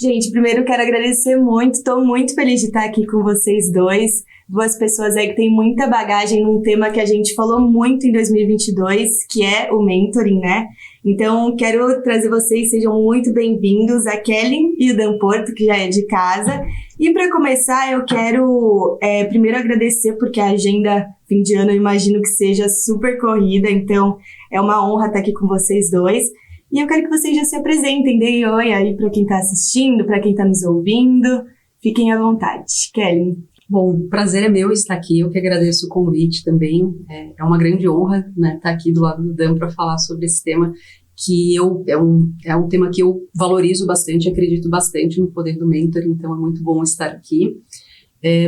Gente, primeiro eu quero agradecer muito, estou muito feliz de estar aqui com vocês dois. Duas pessoas aí que têm muita bagagem num tema que a gente falou muito em 2022, que é o mentoring, né? Então, quero trazer vocês, sejam muito bem-vindos, a Kelly e o Dan Porto, que já é de casa. E para começar, eu quero primeiro agradecer, porque a agenda fim de ano eu imagino que seja super corrida, então é uma honra estar aqui com vocês dois. E eu quero que vocês já se apresentem, deem oi aí para quem está assistindo, para quem está nos ouvindo. Fiquem à vontade. Kelly. Bom, o prazer é meu estar aqui, eu que agradeço o convite também. É uma grande honra, né, estar aqui do lado do Dan para falar sobre esse tema que é um tema que eu valorizo bastante, acredito bastante no poder do mentor, então é muito bom estar aqui.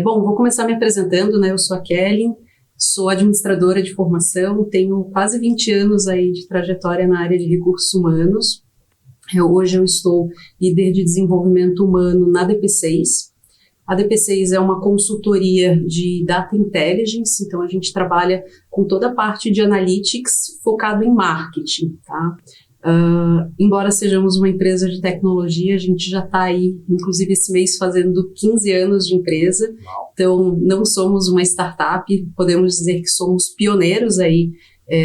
Bom, vou começar me apresentando, né, eu sou a Kelly, sou administradora de formação, tenho quase 20 anos aí de trajetória na área de recursos humanos. Hoje eu estou líder de desenvolvimento humano na DP6. A DP6 é uma consultoria de Data Intelligence, então a gente trabalha com toda a parte de Analytics focado em marketing, tá? Embora sejamos uma empresa de tecnologia, a gente já está aí, inclusive esse mês, fazendo 15 anos de empresa. Então não somos uma startup, podemos dizer que somos pioneiros aí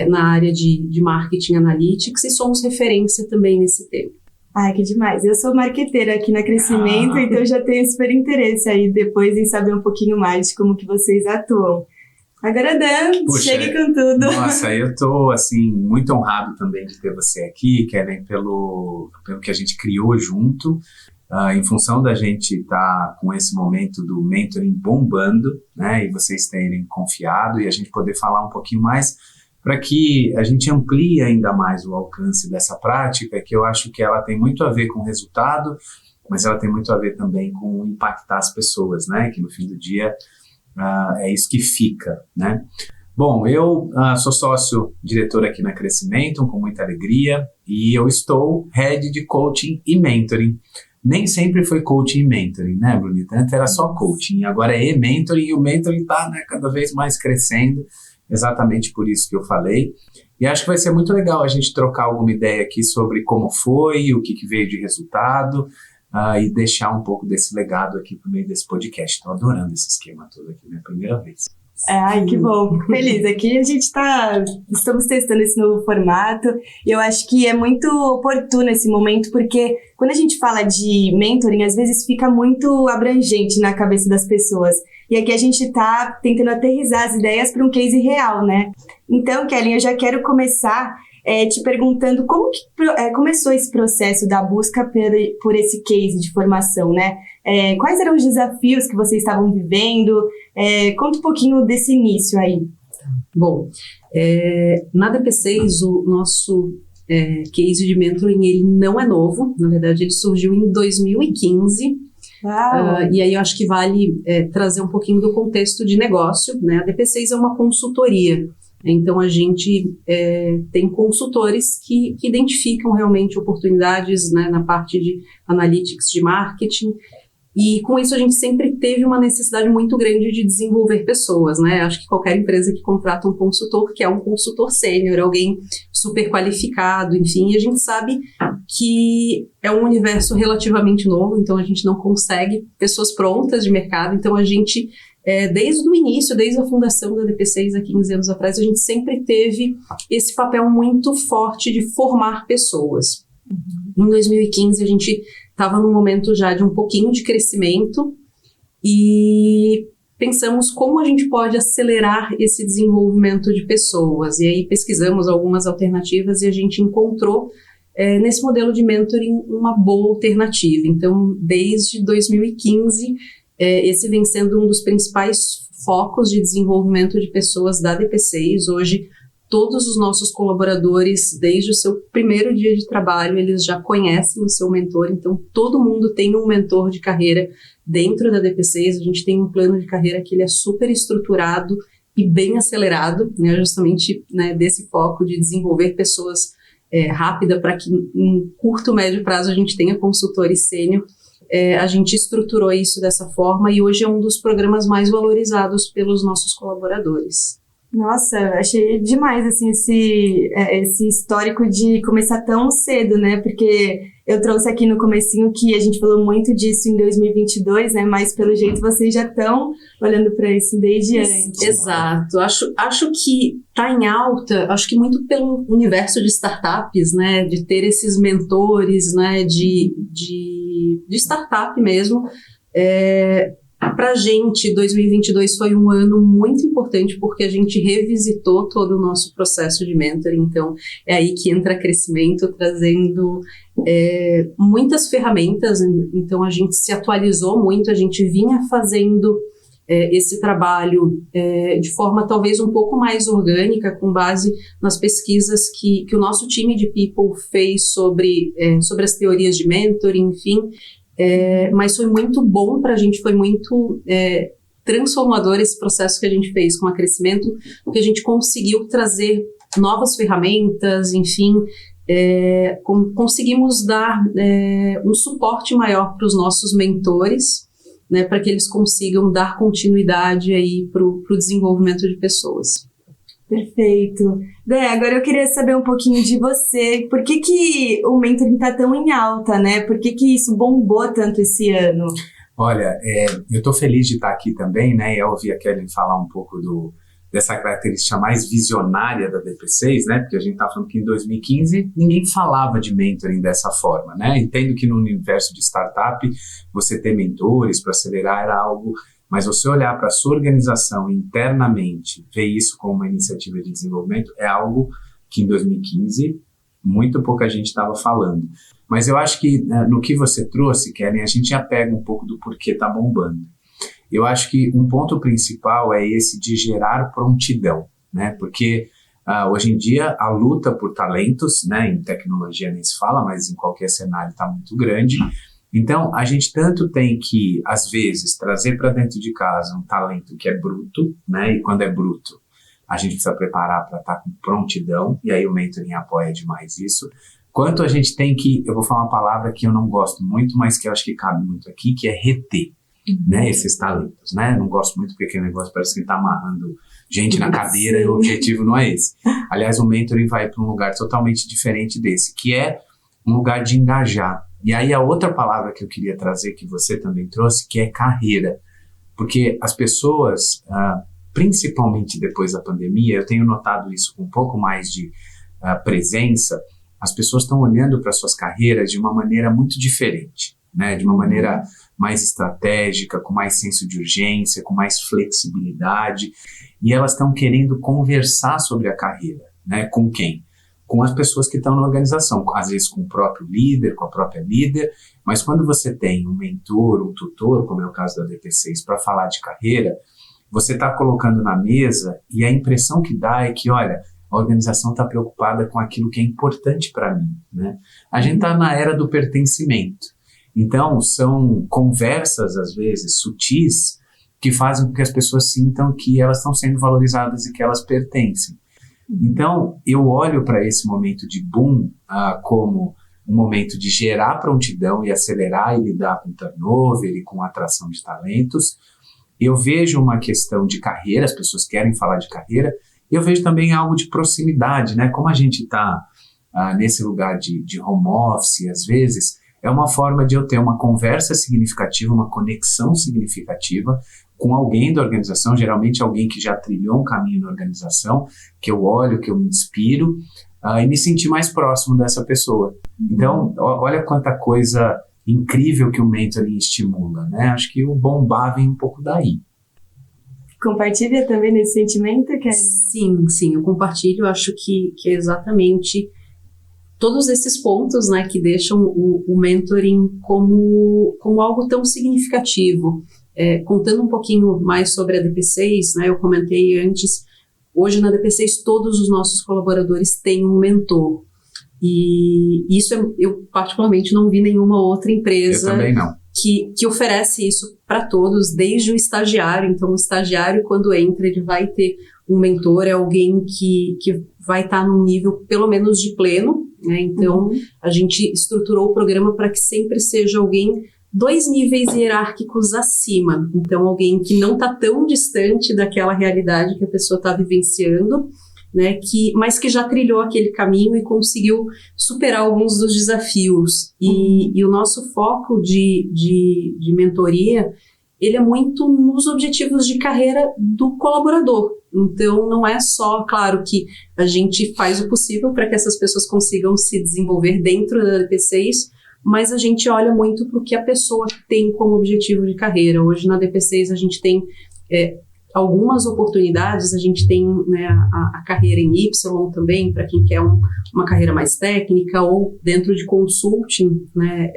na área de Marketing Analytics e somos referência também nesse tema. Ai, que demais. Eu sou marqueteira aqui na Crescimento, então já tenho super interesse aí depois em saber um pouquinho mais de como que vocês atuam. Agora, Dan, chegue com tudo. Nossa, eu tô, assim, muito honrado também de ter você aqui, Kellen, pelo que a gente criou junto, em função da gente estar com esse momento do mentoring bombando, né, e vocês terem confiado e a gente poder falar um pouquinho mais para que a gente amplie ainda mais o alcance dessa prática, que eu acho que ela tem muito a ver com o resultado, mas ela tem muito a ver também com impactar as pessoas, né? Que no fim do dia é isso que fica, né? Bom, eu sou sócio-diretor aqui na Crescimento, com muita alegria, e eu estou head de coaching e mentoring. Nem sempre foi coaching e mentoring, né, Brunita? Antes era só coaching, agora é e-mentoring, e o mentoring está, né, cada vez mais crescendo. Exatamente por isso que eu falei. E acho que vai ser muito legal a gente trocar alguma ideia aqui sobre como foi, o que veio de resultado, e deixar um pouco desse legado aqui por meio desse podcast. Estou adorando esse esquema todo aqui, minha primeira vez. Ai, que bom, fico feliz. Aqui a gente estamos testando esse novo formato e eu acho que é muito oportuno esse momento, porque quando a gente fala de mentoring, às vezes fica muito abrangente na cabeça das pessoas. E aqui a gente está tentando aterrissar as ideias para um case real, né? Então, Kelly, eu já quero começar te perguntando como que começou esse processo da busca por esse case de formação, né? Quais eram os desafios que vocês estavam vivendo? Conta um pouquinho desse início aí. Bom, na DP6, o nosso case de mentoring, ele não é novo. Na verdade, ele surgiu em 2015. E aí eu acho que vale trazer um pouquinho do contexto de negócio, né? A DP6 é uma consultoria, então a gente tem consultores que identificam realmente oportunidades, né, na parte de analytics, de marketing, e com isso a gente sempre teve uma necessidade muito grande de desenvolver pessoas, né? Acho que qualquer empresa que contrata um consultor quer um consultor sênior, alguém super qualificado, enfim, e a gente sabe que é um universo relativamente novo, então a gente não consegue pessoas prontas de mercado, então a gente, desde o início, desde a fundação da DP6 há 15 anos atrás, a gente sempre teve esse papel muito forte de formar pessoas. Em 2015 a gente estava num momento já de um pouquinho de crescimento e pensamos como a gente pode acelerar esse desenvolvimento de pessoas. E aí pesquisamos algumas alternativas e a gente encontrou nesse modelo de mentoring uma boa alternativa. Então, desde 2015, esse vem sendo um dos principais focos de desenvolvimento de pessoas da DP6. Hoje, todos os nossos colaboradores, desde o seu primeiro dia de trabalho, eles já conhecem o seu mentor, então todo mundo tem um mentor de carreira dentro da DP6. A gente tem um plano de carreira que ele é super estruturado e bem acelerado, né, justamente, né, desse foco de desenvolver pessoas rápida para que em curto, médio prazo a gente tenha consultores sênior. A gente estruturou isso dessa forma e hoje é um dos programas mais valorizados pelos nossos colaboradores. Nossa, achei demais, assim, esse histórico de começar tão cedo, né? Porque eu trouxe aqui no comecinho que a gente falou muito disso em 2022, né? Mas pelo jeito vocês já estão olhando para isso desde antes. Exato. Acho que está em alta, acho que muito pelo universo de startups, né? De ter esses mentores, né? De startup mesmo. Para a gente, 2022 foi um ano muito importante porque a gente revisitou todo o nosso processo de mentoring, então é aí que entra crescimento, trazendo muitas ferramentas, então a gente se atualizou muito, a gente vinha fazendo esse trabalho de forma talvez um pouco mais orgânica, com base nas pesquisas que o nosso time de People fez sobre as teorias de mentoring, enfim. Mas foi muito bom para a gente, foi muito transformador esse processo que a gente fez com o crescimento, porque a gente conseguiu trazer novas ferramentas, enfim, conseguimos dar um suporte maior para os nossos mentores, né, para que eles consigam dar continuidade aí para o desenvolvimento de pessoas. Perfeito. Dé, agora eu queria saber um pouquinho de você. Por que o mentoring está tão em alta, né? Por que isso bombou tanto esse ano? Olha, eu estou feliz de estar aqui também, né? E eu ouvi a Kelly falar um pouco dessa característica mais visionária da DP6, né? Porque a gente está falando que em 2015 ninguém falava de mentoring dessa forma, né? Entendo que no universo de startup você ter mentores para acelerar era algo... Mas você olhar para a sua organização internamente, ver isso como uma iniciativa de desenvolvimento, é algo que em 2015 muito pouca gente estava falando. Mas eu acho que no que você trouxe, Kellen, a gente já pega um pouco do porquê está bombando. Eu acho que um ponto principal é esse de gerar prontidão, né? Porque hoje em dia a luta por talentos, né, em tecnologia nem se fala, mas em qualquer cenário está muito grande. Então, a gente tanto tem que, às vezes, trazer para dentro de casa um talento que é bruto, né? E quando é bruto, a gente precisa preparar para estar com prontidão, e aí o mentoring apoia demais isso. Quanto a gente tem que, eu vou falar uma palavra que eu não gosto muito, mas que eu acho que cabe muito aqui, que é reter, né? Esses talentos, né? Não gosto muito porque aquele negócio parece que ele está amarrando gente na cadeira e o objetivo não é esse. Aliás, o mentoring vai para um lugar totalmente diferente desse, que é um lugar de engajar. E aí a outra palavra que eu queria trazer, que você também trouxe, que é carreira. Porque as pessoas, principalmente depois da pandemia, eu tenho notado isso com um pouco mais de presença, as pessoas estão olhando para suas carreiras de uma maneira muito diferente, né? De uma maneira mais estratégica, com mais senso de urgência, com mais flexibilidade, e elas estão querendo conversar sobre a carreira, né? Com quem? Com as pessoas que estão na organização, às vezes com o próprio líder, com a própria líder, mas quando você tem um mentor, um tutor, como é o caso da DP6, para falar de carreira, você está colocando na mesa e a impressão que dá é que, olha, a organização está preocupada com aquilo que é importante para mim, né? A gente está na era do pertencimento, então são conversas, às vezes, sutis, que fazem com que as pessoas sintam que elas estão sendo valorizadas e que elas pertencem. Então, eu olho para esse momento de boom como um momento de gerar prontidão e acelerar e lidar com turnover e com atração de talentos. Eu vejo uma questão de carreira, as pessoas querem falar de carreira, e eu vejo também algo de proximidade, né? Como a gente está nesse lugar de home office, às vezes, é uma forma de eu ter uma conversa significativa, uma conexão significativa com alguém da organização, geralmente alguém que já trilhou um caminho na organização, que eu olho, que eu me inspiro, e me sentir mais próximo dessa pessoa. Então, olha quanta coisa incrível que o mentoring estimula, né? Acho que o bombar vem um pouco daí. Compartilha também nesse sentimento, Kelly? Sim, eu compartilho, acho que é exatamente todos esses pontos, né, que deixam o mentoring como algo tão significativo. Contando um pouquinho mais sobre a DP6, né, eu comentei antes, hoje na DP6 todos os nossos colaboradores têm um mentor. E isso eu particularmente não vi nenhuma outra empresa que oferece isso para todos, desde o estagiário. Então o estagiário, quando entra, ele vai ter um mentor, é alguém que vai estar num nível pelo menos de pleno, né? Então a gente estruturou o programa para que sempre seja alguém 2 níveis hierárquicos acima. Então, alguém que não está tão distante daquela realidade que a pessoa está vivenciando, né, mas que já trilhou aquele caminho e conseguiu superar alguns dos desafios. E o nosso foco de mentoria, ele é muito nos objetivos de carreira do colaborador. Então, não é só, claro, que a gente faz o possível para que essas pessoas consigam se desenvolver dentro da DP6, mas a gente olha muito para o que a pessoa tem como objetivo de carreira. Hoje, na DP6, a gente tem algumas oportunidades, a gente tem, né, a carreira em Y também, para quem quer uma carreira mais técnica, ou dentro de consulting, né,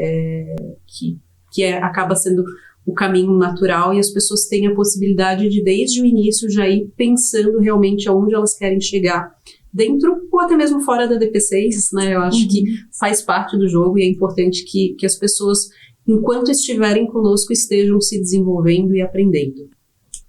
que acaba sendo o caminho natural, e as pessoas têm a possibilidade de, desde o início, já ir pensando realmente aonde elas querem chegar, dentro ou até mesmo fora da DP6, né? Eu acho que faz parte do jogo e é importante que as pessoas, enquanto estiverem conosco, estejam se desenvolvendo e aprendendo.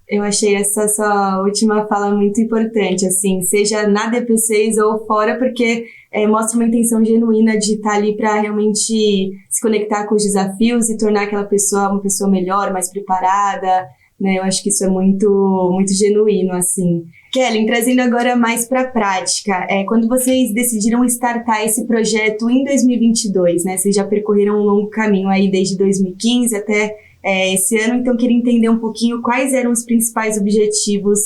Eu achei essa sua última fala muito importante, assim, seja na DP6 ou fora, porque mostra uma intenção genuína de estar ali para realmente se conectar com os desafios e tornar aquela pessoa uma pessoa melhor, mais preparada, né? Eu acho que isso é muito, muito genuíno, assim. Kellen, trazendo agora mais para a prática, quando vocês decidiram startar esse projeto em 2022, né? Vocês já percorreram um longo caminho aí desde 2015 até esse ano, então queria entender um pouquinho quais eram os principais objetivos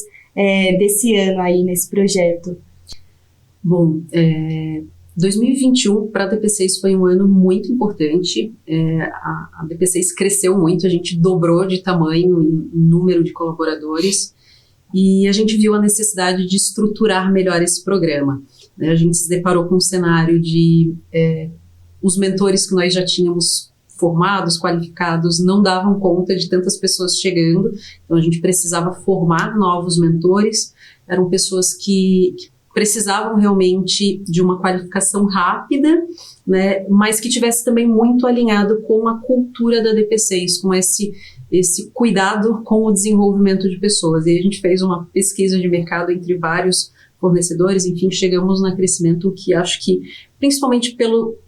desse ano aí nesse projeto. Bom, 2021 para a DP6 foi um ano muito importante. A DP6 cresceu muito, a gente dobrou de tamanho em número de colaboradores e a gente viu a necessidade de estruturar melhor esse programa, né? A gente se deparou com um cenário de os mentores que nós já tínhamos formados, qualificados, não davam conta de tantas pessoas chegando, então a gente precisava formar novos mentores. Eram pessoas que precisavam realmente de uma qualificação rápida, né, mas que tivesse também muito alinhado com a cultura da DP6, com esse cuidado com o desenvolvimento de pessoas. E a gente fez uma pesquisa de mercado entre vários fornecedores, enfim, chegamos no crescimento que acho que, principalmente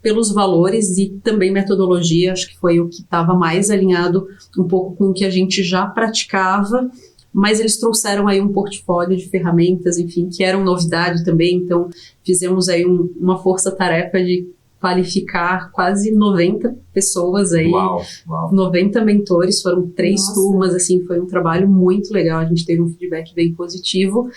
pelos valores e também metodologia, acho que foi o que estava mais alinhado um pouco com o que a gente já praticava, mas eles trouxeram aí um portfólio de ferramentas, enfim, que eram novidade também, então fizemos aí uma força-tarefa de qualificar quase 90 pessoas aí, Uau. 90 mentores, foram 3 turmas, assim, foi um trabalho muito legal, a gente teve um feedback bem positivo,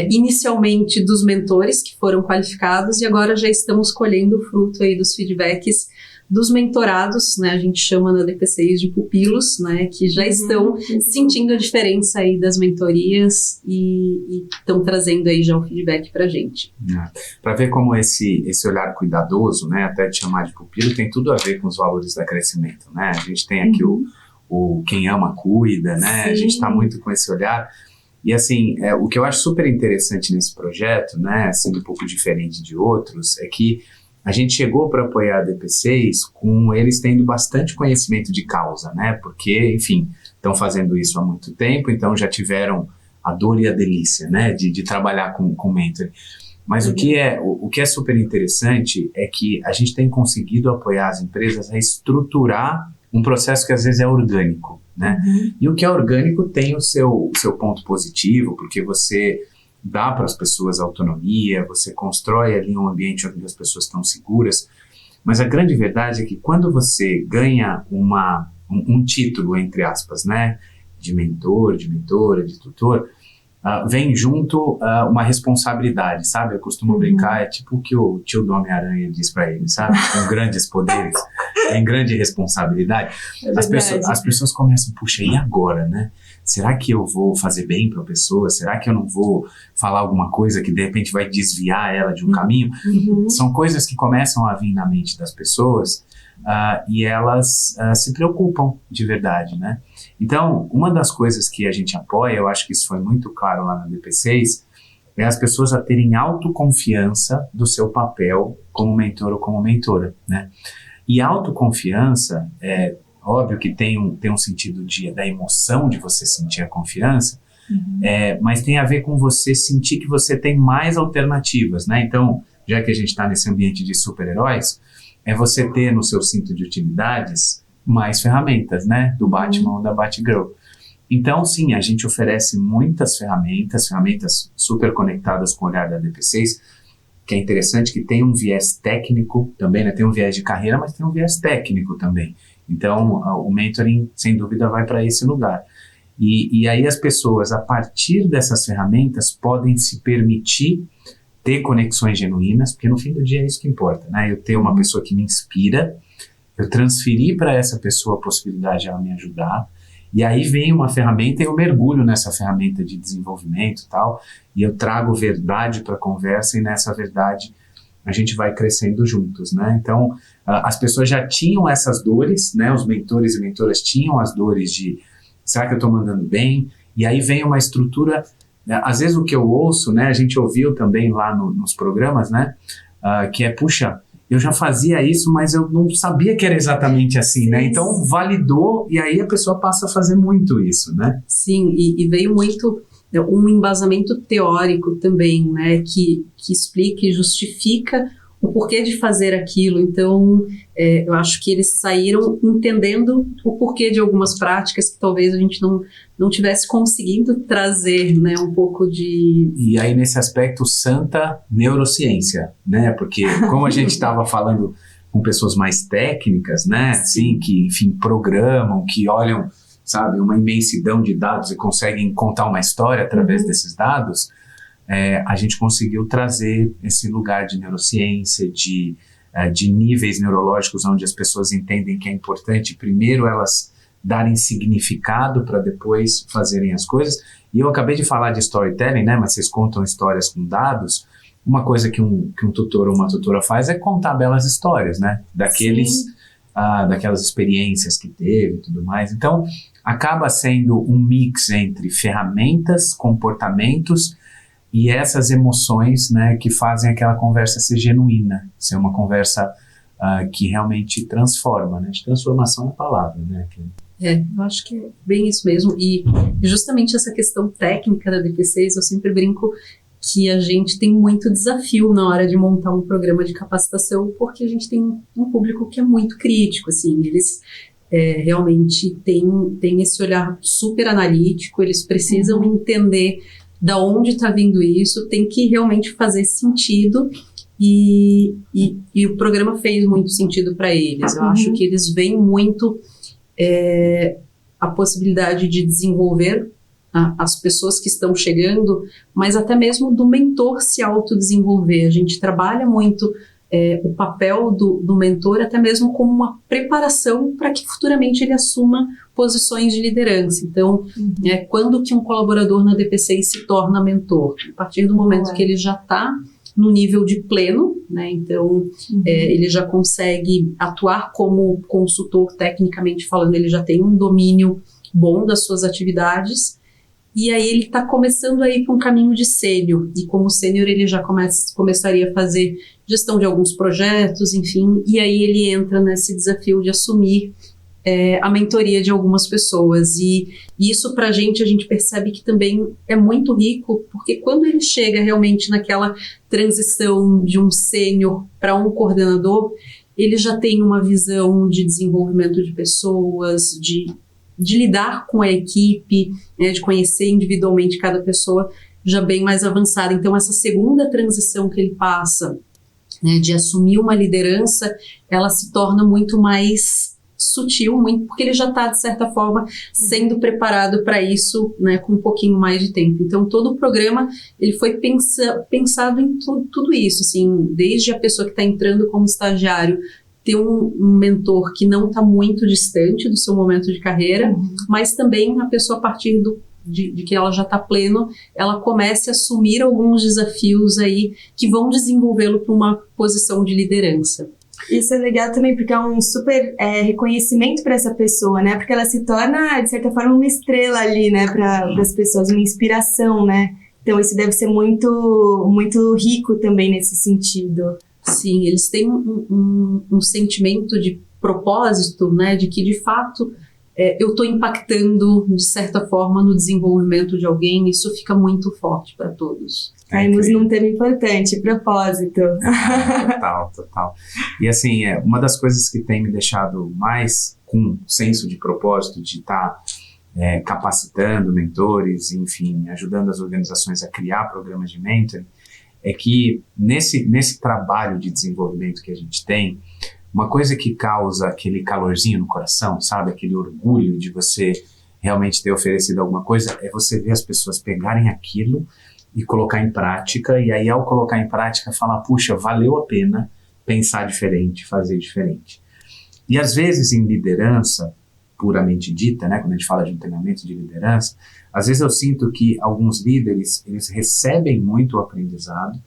inicialmente dos mentores que foram qualificados e agora já estamos colhendo o fruto aí dos feedbacks dos mentorados, né, a gente chama na DP6 de pupilos, né, que já estão sentindo a diferença aí das mentorias e estão trazendo aí já o feedback pra gente. Para ver como esse olhar cuidadoso, né, até de chamar de pupilo, tem tudo a ver com os valores da crescimento, né, a gente tem aqui o quem ama cuida, né, a gente está muito com esse olhar. E assim, o que eu acho super interessante nesse projeto, né, sendo um pouco diferente de outros, é que a gente chegou para apoiar a DP6 com eles tendo bastante conhecimento de causa, né? Porque, enfim, estão fazendo isso há muito tempo, então já tiveram a dor e a delícia, né? De trabalhar com mentoring. Mas o que é super interessante é que a gente tem conseguido apoiar as empresas a estruturar um processo que às vezes é orgânico, né? E o que é orgânico tem o seu ponto positivo, porque você dá para as pessoas autonomia, você constrói ali um ambiente onde as pessoas estão seguras, mas a grande verdade é que quando você ganha um título, entre aspas, né, de mentor, de mentora, de tutor, vem junto uma responsabilidade, sabe? Eu costumo brincar, é tipo o que o tio do Homem-Aranha diz para ele, sabe? Com grandes poderes, tem grande responsabilidade. As pessoas começam, puxa, e agora, né? Será que eu vou fazer bem para a pessoa? Será que eu não vou falar alguma coisa que de repente vai desviar ela de um caminho? São coisas que começam a vir na mente das pessoas e elas se preocupam de verdade, né? Então, uma das coisas que a gente apoia, eu acho que isso foi muito claro lá na DP6, é as pessoas a terem autoconfiança do seu papel como mentor ou como mentora, né? E autoconfiança óbvio que tem um sentido da emoção de você sentir a confiança, mas tem a ver com você sentir que você tem mais alternativas, né? Então, já que a gente está nesse ambiente de super-heróis, é você ter no seu cinto de utilidades mais ferramentas, né? Do Batman ou da Batgirl. Então, sim, a gente oferece muitas ferramentas super conectadas com o olhar da DP6, que é interessante que tem um viés técnico também, né? Tem um viés de carreira, mas tem um viés técnico também. Então, o mentoring, sem dúvida, vai para esse lugar. E aí as pessoas, a partir dessas ferramentas, podem se permitir ter conexões genuínas, porque no fim do dia é isso que importa, né? Eu ter uma pessoa que me inspira, eu transferir para essa pessoa a possibilidade de ela me ajudar, e aí vem uma ferramenta e eu mergulho nessa ferramenta de desenvolvimento e tal, e eu trago verdade para a conversa, e nessa verdade a gente vai crescendo juntos, né? Então, as pessoas já tinham essas dores, né? Os mentores e mentoras tinham as dores de, será que eu estou mandando bem? E aí vem uma estrutura, às vezes o que eu ouço, né? A gente ouviu também lá nos programas, né? Que é, puxa, eu já fazia isso, mas eu não sabia que era exatamente assim, né? Então, validou, e aí a pessoa passa a fazer muito isso, né? Sim, e veio muito um embasamento teórico também, né? Que explica e justifica o porquê de fazer aquilo. Então, eu acho que eles saíram entendendo o porquê de algumas práticas que talvez a gente não tivesse conseguindo trazer, né, um pouco de... E aí, nesse aspecto, santa neurociência, né? Porque como a gente estava falando com pessoas mais técnicas, né? Assim, que, enfim, programam, que olham, sabe, uma imensidão de dados e conseguem contar uma história através desses dados, a gente conseguiu trazer esse lugar de neurociência, de níveis neurológicos onde as pessoas entendem que é importante primeiro elas darem significado para depois fazerem as coisas. E eu acabei de falar de storytelling, né? Mas vocês contam histórias com dados. Uma coisa que um tutor ou uma tutora faz é contar belas histórias, né? Daquelas experiências que teve e tudo mais. Então, acaba sendo um mix entre ferramentas, comportamentos e essas emoções, né, que fazem aquela conversa ser genuína, ser uma conversa que realmente transforma, né? Transformação é a palavra, né? Eu acho que é bem isso mesmo. E justamente essa questão técnica da DP6, eu sempre brinco que a gente tem muito desafio na hora de montar um programa de capacitação, porque a gente tem um público que é muito crítico, assim, eles realmente têm esse olhar super analítico, eles precisam entender da onde está vindo isso, tem que realmente fazer sentido, e o programa fez muito sentido para eles. Eu acho que eles veem muito a possibilidade de desenvolver as pessoas que estão chegando, mas até mesmo do mentor se autodesenvolver. A gente trabalha muito o papel do mentor, até mesmo como uma preparação para que futuramente ele assuma posições de liderança. Então, quando que um colaborador na DP6 se torna mentor? A partir do momento que ele já está no nível de pleno, né? Então, ele já consegue atuar como consultor, tecnicamente falando, ele já tem um domínio bom das suas atividades, e aí ele está começando a ir para um caminho de sênior, e como sênior ele já começaria a fazer gestão de alguns projetos, enfim, e aí ele entra nesse desafio de assumir a mentoria de algumas pessoas, e isso pra gente, a gente percebe que também é muito rico, porque quando ele chega realmente naquela transição de um sênior para um coordenador, ele já tem uma visão de desenvolvimento de pessoas, de lidar com a equipe, né, de conhecer individualmente cada pessoa, já bem mais avançada. Então essa segunda transição que ele passa, né, de assumir uma liderança, ela se torna muito mais sutil, muito, porque ele já está, de certa forma, sendo preparado para isso, né, com um pouquinho mais de tempo. Então, todo o programa ele foi pensado em tudo isso, assim, desde a pessoa que está entrando como estagiário, ter um mentor que não está muito distante do seu momento de carreira, mas também a pessoa, a partir de que ela já está pleno, ela comece a assumir alguns desafios aí que vão desenvolvê-lo para uma posição de liderança. Isso é legal também, porque é um super reconhecimento para essa pessoa, né? Porque ela se torna, de certa forma, uma estrela ali, né? Para as pessoas, uma inspiração, né? Então, isso deve ser muito, muito rico também nesse sentido. Sim, eles têm um sentimento de propósito, né? De que, de fato, eu estou impactando, de certa forma, no desenvolvimento de alguém. Isso fica muito forte para todos. Caímos num tema importante, propósito. Total. E assim, uma das coisas que tem me deixado mais com senso de propósito, de estar capacitando mentores, enfim, ajudando as organizações a criar programas de mentoring, é que nesse trabalho de desenvolvimento que a gente tem, uma coisa que causa aquele calorzinho no coração, sabe? Aquele orgulho de você realmente ter oferecido alguma coisa, é você ver as pessoas pegarem aquilo e colocar em prática, e aí ao colocar em prática, falar, puxa, valeu a pena pensar diferente, fazer diferente. E às vezes em liderança, puramente dita, né, quando a gente fala de um treinamento de liderança, às vezes eu sinto que alguns líderes, eles recebem muito o aprendizado,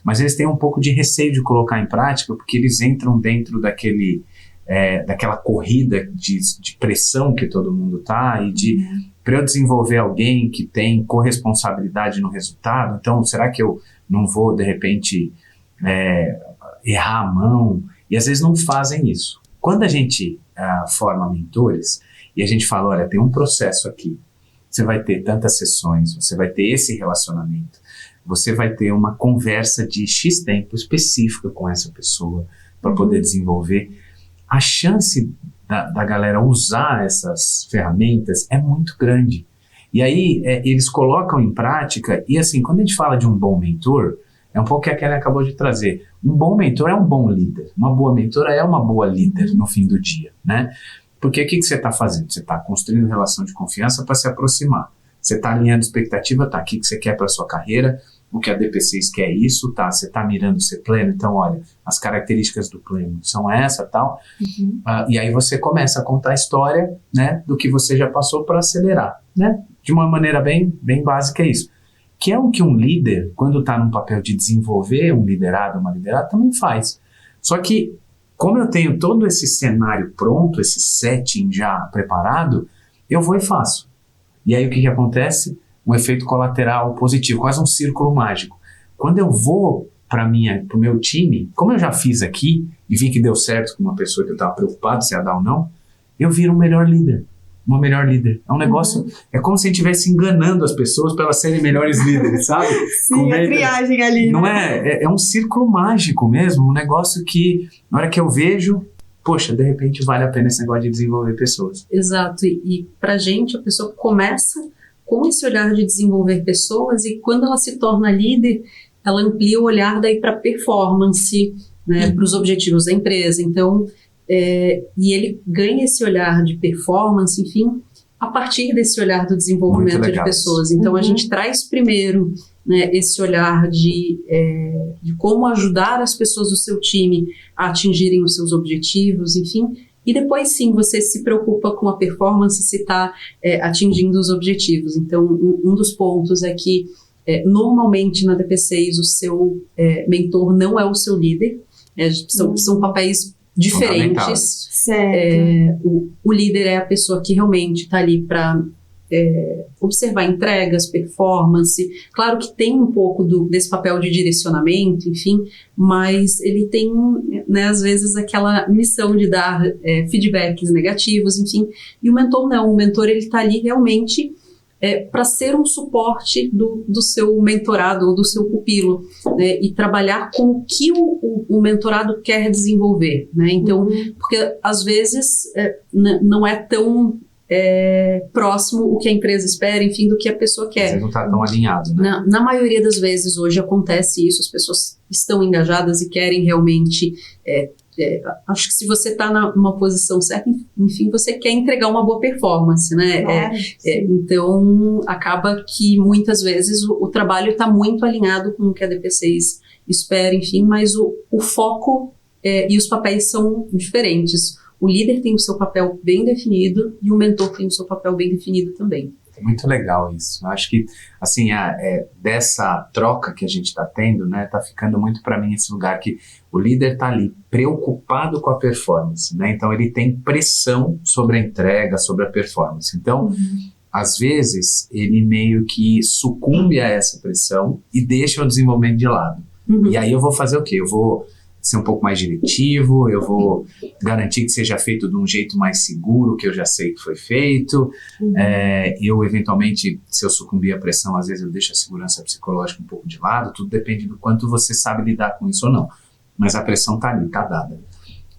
mas eles têm um pouco de receio de colocar em prática, porque eles entram dentro daquela corrida de pressão que todo mundo tá, e para eu desenvolver alguém que tem corresponsabilidade no resultado, então será que eu não vou, de repente, errar a mão? E às vezes não fazem isso. Quando a gente forma mentores, e a gente fala, olha, tem um processo aqui, você vai ter tantas sessões, você vai ter esse relacionamento, você vai ter uma conversa de X tempo específica com essa pessoa para poder desenvolver. A chance da galera usar essas ferramentas é muito grande. E aí eles colocam em prática, e assim, quando a gente fala de um bom mentor, é um pouco que a Kelly acabou de trazer. Um bom mentor é um bom líder. Uma boa mentora é uma boa líder no fim do dia, né? Porque o que você está fazendo? Você está construindo relação de confiança para se aproximar. Você está alinhando expectativa, tá? O que você quer para a sua carreira? O que a DP6 quer é isso, tá? Você está mirando ser pleno, então olha, as características do pleno são essa, tal. E aí você começa a contar a história, né, do que você já passou para acelerar, né? De uma maneira bem básica é isso. Que é o que um líder, quando está num papel de desenvolver um liderado, uma liderada, também faz. Só que, como eu tenho todo esse cenário pronto, esse setting já preparado, eu vou e faço. E aí o que acontece? Um efeito colateral positivo, quase um círculo mágico. Quando eu vou para o meu time, como eu já fiz aqui, e vi que deu certo com uma pessoa que eu estava preocupado se ia dar ou não, eu viro um melhor líder. Uma melhor líder. É um negócio, é como se a gente estivesse enganando as pessoas para elas serem melhores líderes, sabe? Sim, a triagem ali. Não é um círculo mágico mesmo, um negócio que, na hora que eu vejo, poxa, de repente vale a pena esse negócio de desenvolver pessoas. Exato, e pra gente a pessoa começa com esse olhar de desenvolver pessoas, e quando ela se torna líder, ela amplia o olhar daí para performance, né, para os objetivos da empresa. Então, e ele ganha esse olhar de performance, enfim, a partir desse olhar do desenvolvimento de pessoas. Então, a gente traz primeiro, né, esse olhar de como ajudar as pessoas do seu time a atingirem os seus objetivos, enfim, e depois sim você se preocupa com a performance, se está atingindo os objetivos. Então, um dos pontos é que normalmente na DP6 o seu mentor não é o seu líder, são papéis diferentes. Certo. O líder é a pessoa que realmente está ali para observar entregas, performance. Claro que tem um pouco desse papel de direcionamento, enfim, mas ele tem, né, às vezes aquela missão de dar feedbacks negativos, enfim, e o mentor não. O mentor, ele está ali realmente para ser um suporte do seu mentorado ou do seu pupilo, né, e trabalhar com o que o mentorado quer desenvolver, né? Então, porque às vezes não é tão próximo o que a empresa espera, enfim, do que a pessoa quer. Você não está tão alinhado, né? Na maioria das vezes hoje acontece isso, as pessoas estão engajadas e querem realmente... acho que se você está numa posição certa, enfim, você quer entregar uma boa performance, né? Claro, então, acaba que muitas vezes o trabalho está muito alinhado com o que a DP6 espera, enfim, mas o foco e os papéis são diferentes. O líder tem o seu papel bem definido e o mentor tem o seu papel bem definido também. Muito legal isso. Eu acho que, assim, dessa troca que a gente está tendo, né, tá ficando muito para mim esse lugar que o líder tá ali preocupado com a performance, né? Então ele tem pressão sobre a entrega, sobre a performance. Então, às vezes, ele meio que sucumbe a essa pressão e deixa o desenvolvimento de lado. E aí eu vou fazer o quê? Eu vou ser um pouco mais diretivo, eu vou garantir que seja feito de um jeito mais seguro, que eu já sei que foi feito. Eu, eventualmente, se eu sucumbir à pressão, às vezes eu deixo a segurança psicológica um pouco de lado, tudo depende do quanto você sabe lidar com isso ou não. Mas a pressão está ali, está dada.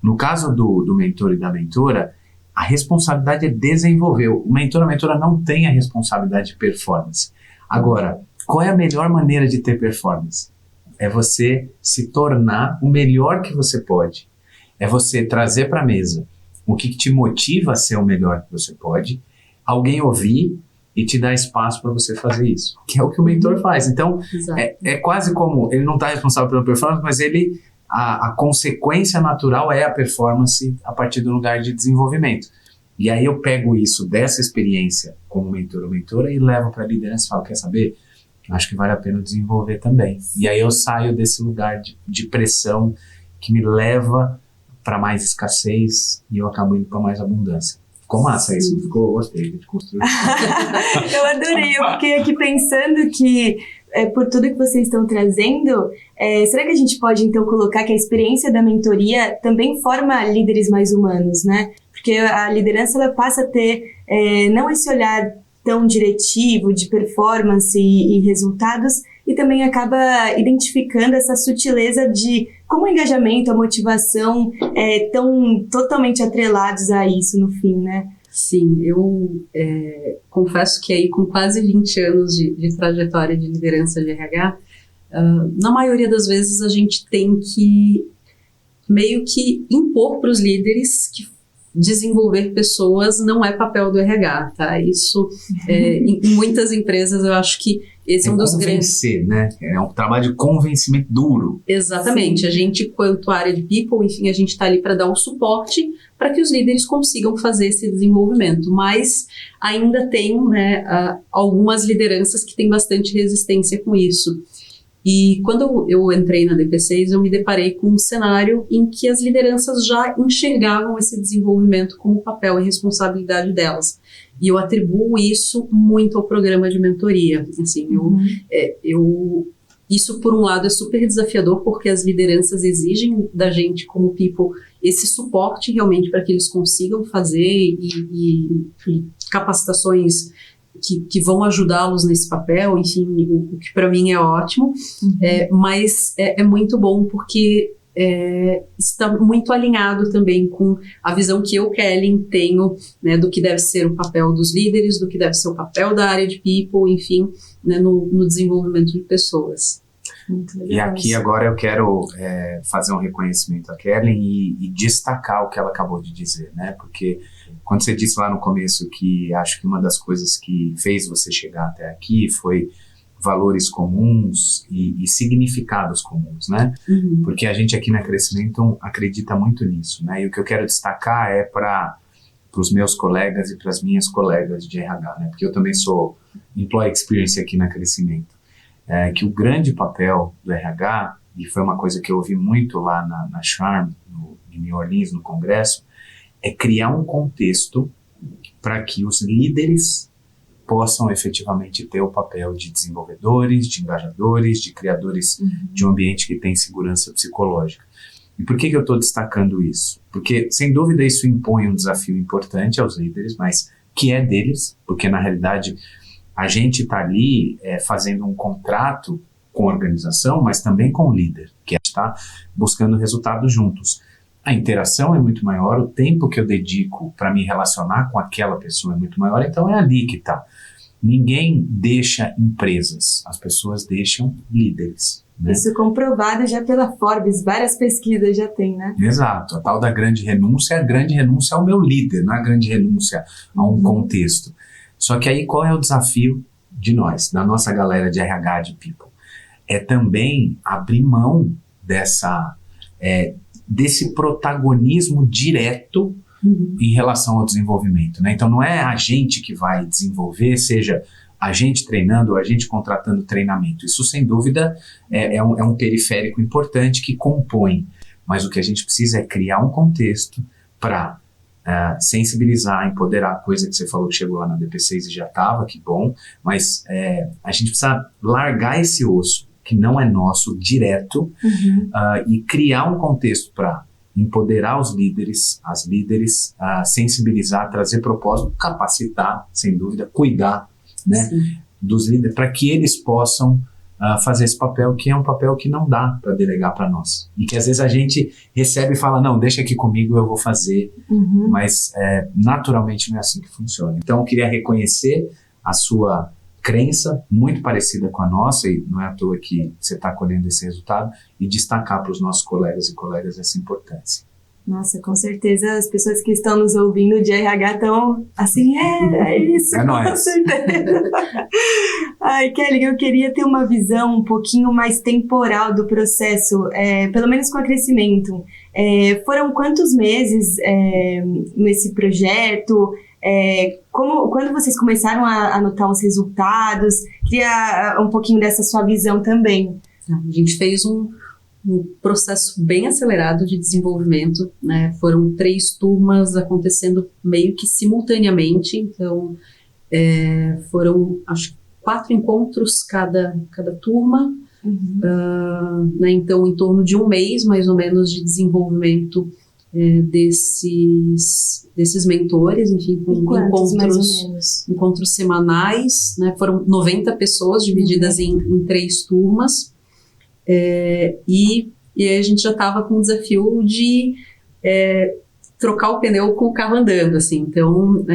No caso do mentor e da mentora, a responsabilidade é desenvolver. O mentor ou a mentora não tem a responsabilidade de performance. Agora, qual é a melhor maneira de ter performance? É você se tornar o melhor que você pode. É você trazer para a mesa o que te motiva a ser o melhor que você pode, alguém ouvir e te dar espaço para você fazer isso, que é o que o mentor faz. Então, é quase como, ele não está responsável pela performance, mas a consequência natural é a performance a partir do lugar de desenvolvimento. E aí eu pego isso dessa experiência como mentor ou mentora e levo para a liderança e falo, quer saber? Acho que vale a pena desenvolver também. E aí eu saio desse lugar de pressão que me leva para mais escassez e eu acabo indo para mais abundância. Ficou massa isso, gostei de construir. Eu adorei, eu fiquei aqui pensando que por tudo que vocês estão trazendo, será que a gente pode então colocar que a experiência da mentoria também forma líderes mais humanos, né? Porque a liderança ela passa a ter não esse olhar tão diretivo de performance e resultados, e também acaba identificando essa sutileza de como o engajamento, a motivação estão totalmente atrelados a isso no fim, né? Sim, eu confesso que aí com quase 20 anos de trajetória de liderança de RH, na maioria das vezes a gente tem que meio que impor para os líderes que desenvolver pessoas não é papel do RH, tá? Isso, em muitas empresas, eu acho que esse é um dos grandes... né? É um trabalho de convencimento duro. Exatamente. Sim. A gente, quanto área de people, enfim, a gente está ali para dar um suporte para que os líderes consigam fazer esse desenvolvimento, mas ainda tem, né, algumas lideranças que têm bastante resistência com isso. E quando eu entrei na DP6, eu me deparei com um cenário em que as lideranças já enxergavam esse desenvolvimento como papel e responsabilidade delas. E eu atribuo isso muito ao programa de mentoria. Assim, isso, por um lado, é super desafiador, porque as lideranças exigem da gente, como people, esse suporte realmente para que eles consigam fazer e capacitações que vão ajudá-los nesse papel, enfim, o que para mim é ótimo, mas é muito bom porque está muito alinhado também com a visão que eu, Kellen, tenho, né, do que deve ser o papel dos líderes, do que deve ser o papel da área de people, enfim, né, no desenvolvimento de pessoas. Muito legal. E aqui agora eu quero fazer um reconhecimento a Kellen e destacar o que ela acabou de dizer, né? Porque quando você disse lá no começo que acho que uma das coisas que fez você chegar até aqui foi valores comuns e significados comuns, né? Uhum. Porque a gente aqui na Crescimento acredita muito nisso, né? E o que eu quero destacar é para os meus colegas e para as minhas colegas de RH, né? Porque eu também sou Employee Experience aqui na Crescimento. Que o grande papel do RH, e foi uma coisa que eu ouvi muito lá na Charm, em New Orleans, no congresso, é criar um contexto para que os líderes possam efetivamente ter o papel de desenvolvedores, de engajadores, de criadores de um ambiente que tem segurança psicológica. E por que eu estou destacando isso? Porque, sem dúvida, isso impõe um desafio importante aos líderes, mas que é deles, porque, na realidade, a gente está ali fazendo um contrato com a organização, mas também com o líder, que está buscando resultados juntos. A interação é muito maior, o tempo que eu dedico para me relacionar com aquela pessoa é muito maior, então é ali que está. Ninguém deixa empresas, as pessoas deixam líderes. Né? Isso comprovado já pela Forbes, várias pesquisas já tem, né? Exato, a tal da grande renúncia é a grande renúncia ao meu líder, não é a grande renúncia a um contexto. Só que aí qual é o desafio de nós, da nossa galera de RH, de People? É também abrir mão desse protagonismo direto em relação ao desenvolvimento, né? Então não é a gente que vai desenvolver, seja a gente treinando ou a gente contratando treinamento. Isso sem dúvida é um periférico importante que compõe, mas o que a gente precisa é criar um contexto para sensibilizar, empoderar, coisa que você falou que chegou lá na DP6 e já estava, que bom, mas a gente precisa largar esse osso que não é nosso, direto, e criar um contexto para empoderar os líderes, as líderes, sensibilizar, trazer propósito, capacitar, sem dúvida, cuidar, né, dos líderes, para que eles possam fazer esse papel, que é um papel que não dá para delegar para nós. E que às vezes a gente recebe e fala, não, deixa aqui comigo, eu vou fazer. Mas naturalmente não é assim que funciona. Então eu queria reconhecer a sua crença, muito parecida com a nossa, e não é à toa que você está colhendo esse resultado, e destacar para os nossos colegas e colegas essa importância. Nossa, com certeza as pessoas que estão nos ouvindo de RH estão assim, é isso, é com nóis. certeza. Ai, Kelly, eu queria ter uma visão um pouquinho mais temporal do processo, pelo menos com o crescimento. Foram quantos meses nesse projeto? Quando vocês começaram a notar os resultados? Queria um pouquinho dessa sua visão também. A gente fez um processo bem acelerado de desenvolvimento, né? Foram 3 turmas acontecendo meio que simultaneamente, então foram, acho que 4 encontros cada turma, né? Então em torno de 1 mês, mais ou menos, de desenvolvimento desses mentores, enfim, com encontros semanais, né? Foram 90 pessoas divididas em 3 turmas, e aí a gente já estava com o desafio de trocar o pneu com o carro andando, assim. Então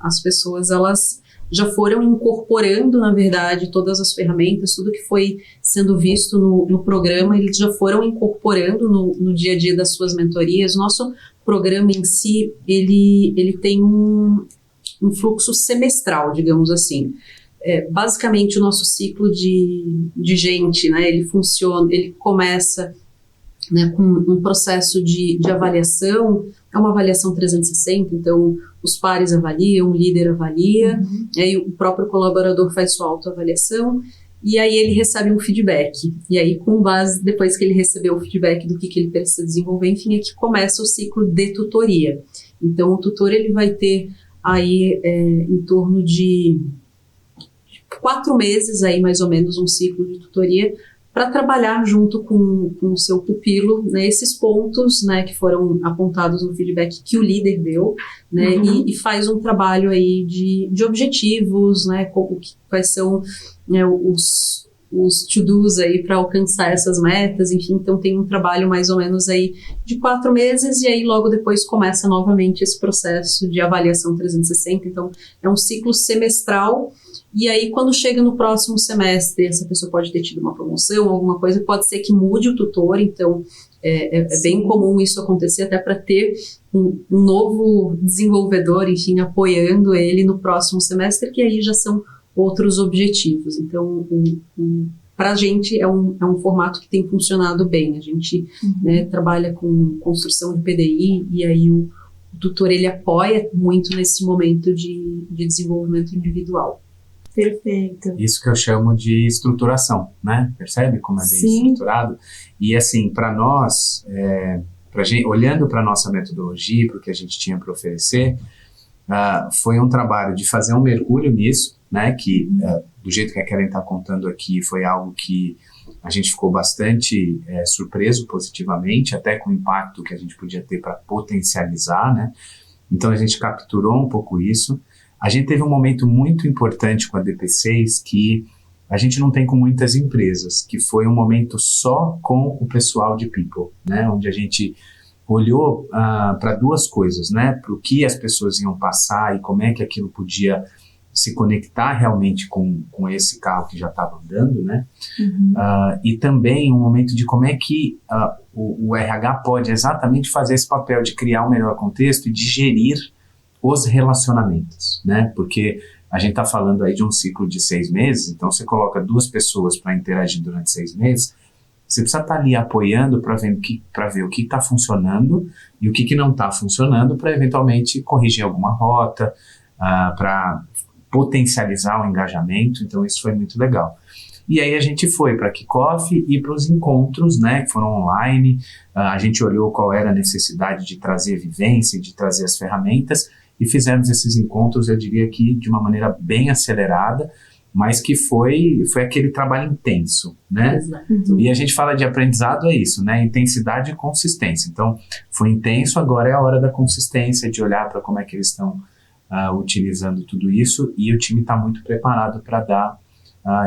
as pessoas, elas já foram incorporando, na verdade, todas as ferramentas, tudo que foi sendo visto no programa, eles já foram incorporando no dia a dia das suas mentorias. Nosso programa em si, ele tem um fluxo semestral, digamos assim. Basicamente, o nosso ciclo de gente, né, ele começa, né, com um processo de avaliação. É uma avaliação 360, então os pares avaliam, o líder avalia, aí o próprio colaborador faz sua autoavaliação, e aí ele recebe um feedback. E aí, com base, depois que ele recebeu o feedback do que ele precisa desenvolver, enfim, é que começa o ciclo de tutoria. Então, o tutor, ele vai ter aí em torno de 4 meses, aí mais ou menos, um ciclo de tutoria, para trabalhar junto com o seu pupilo, né, esses pontos, né, que foram apontados no feedback que o líder deu, né, e faz um trabalho aí de objetivos, né, quais são, né, os to-dos aí para alcançar essas metas, enfim. Então tem um trabalho mais ou menos aí de 4 meses, e aí logo depois começa novamente esse processo de avaliação 360, então é um ciclo semestral. E aí, quando chega no próximo semestre, essa pessoa pode ter tido uma promoção, alguma coisa, pode ser que mude o tutor, então é bem comum isso acontecer, até para ter um novo desenvolvedor, enfim, apoiando ele no próximo semestre, que aí já são outros objetivos. Então, para a gente é um formato que tem funcionado bem. A gente né, trabalha com construção de PDI, e aí o tutor, ele apoia muito nesse momento de desenvolvimento individual. Perfeito. Isso que eu chamo de estruturação, né? Percebe como é bem estruturado? E assim, para nós, olhando para a nossa metodologia, para o que a gente tinha para oferecer, foi um trabalho de fazer um mergulho nisso, né? Que do jeito que a Kellen está contando aqui, foi algo que a gente ficou bastante surpreso positivamente, até com o impacto que a gente podia ter para potencializar, né? Então a gente capturou um pouco isso. A gente teve um momento muito importante com a DP6 que a gente não tem com muitas empresas, que foi um momento só com o pessoal de People, né? Onde a gente olhou para 2 coisas, né? Para o que as pessoas iam passar e como é que aquilo podia se conectar realmente com esse carro que já estava andando, né? E também um momento de como é que o RH pode exatamente fazer esse papel de criar um melhor contexto e de gerir os relacionamentos, né? Porque a gente está falando aí de um ciclo de 6 meses, então você coloca 2 pessoas para interagir durante 6 meses, você precisa estar ali apoiando para ver o que está funcionando e o que não está funcionando, para eventualmente corrigir alguma rota, para potencializar o engajamento. Então isso foi muito legal. E aí a gente foi para kickoff e para os encontros, né, que foram online. A gente olhou qual era a necessidade de trazer vivência, de trazer as ferramentas, e fizemos esses encontros, eu diria que de uma maneira bem acelerada, mas que foi aquele trabalho intenso, né? Exato. E a gente fala de aprendizado, é isso, né? Intensidade e consistência. Então, foi intenso, agora é a hora da consistência, de olhar para como é que eles estão utilizando tudo isso, e o time está muito preparado para dar